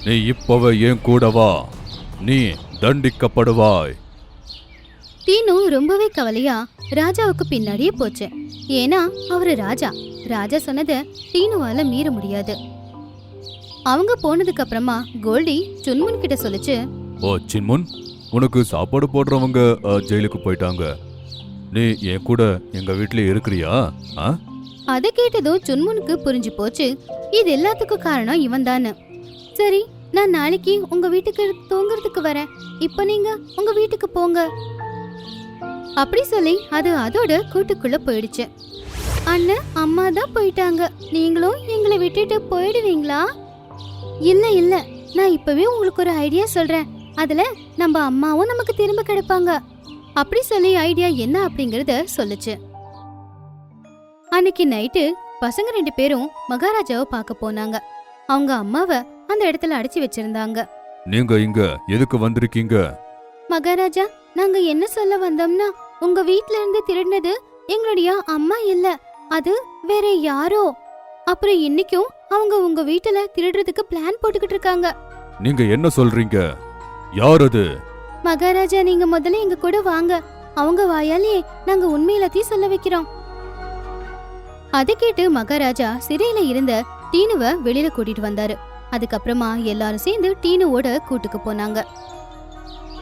நீ இப்பவே என் கூட வா, நீ தண்டிக்கப்படுவாய். டீனு ரொம்பவே கவலையா ராஜாவுக்கு பின்னாடியே போச்சு. ஏன்னா அவரு ராஜா. ராஜா சொன்னதை டீனுவால மீற முடியாது. அவங்க போனதுக்கு அப்புறமா கோல்டி சுன்முன் கிட்ட சொல்லுச்சு, ஓ சின்முன், உனக்கு சாப்பாடு போடுறவங்க ஜெயிலுக்கு போயிட்டாங்க. நீ என் கூட எங்க வீட்ல இருக்கிறியா? அதை கேட்டதும் சுன்முனுக்கு புரிஞ்சு போச்சு, இது எல்லாத்துக்கும் காரணம் இவன் தானு. சரி, நான் நாளைக்கு உங்க வீட்டுக்கு தூங்குறதுக்கு வரேன். இப்ப நீங்க உங்க வீட்டுக்கு போங்க அப்படி சொல்லி அது அதோட கூட்டுக்குள்ள போயிடுச்சு. அண்ணன் அம்மா தான் போயிட்டாங்க, நீங்களும் எங்களை விட்டுட்டு போயிடுவீங்களா? இல்ல இல்ல, நான் இப்பவே உங்களுக்கு ஒரு ஐடியா சொல்றேன். அதுல நம்ம அம்மாவும் நமக்கு திரும்ப கிடைப்பாங்க. அப்படி சொல்லி ஐடியா என்ன அப்படிங்கறத சொல்லுச்சு. அன்னைக்கு நைட்டு பசங்க 2 பேரும் மகாராஜாவை பார்க்க போனாங்க. அவங்க அம்மாவை அந்த இடத்துல அடைச்சி வச்சிருந்தாங்க. நீங்க இங்க எதுக்கு வந்திருக்கீங்க? மகாராஜா, நாங்க என்ன சொல்ல வந்தோம்னா, உங்க வீட்ல இருந்து திருடினது எங்களுடைய அம்மா இல்ல, அது வேற யாரோ. அப்புறம் இன்னைக்கும் அவங்க உங்க வீட்டுல திருடுறதுக்கு பிளான் போட்டுக்கிட்டு இருக்காங்க. நீங்க என்ன சொல்றீங்க? யார் அது? மகாராஜா, நீங்க முதல்ல எங்க கூட வாங்க. அவங்க வாயாலே நாங்க உண்மை எல்லாத்தையும் சொல்ல வைக்கிறோம். அதை கேட்டு மகாராஜா சிறையில இருந்த டீனுவை வெளியில கூட்டிட்டு வந்தாரு. அதுக்கப்புறமா எல்லாரும் சேர்ந்து டீனுவோட கூட்டுக்கு போனாங்க.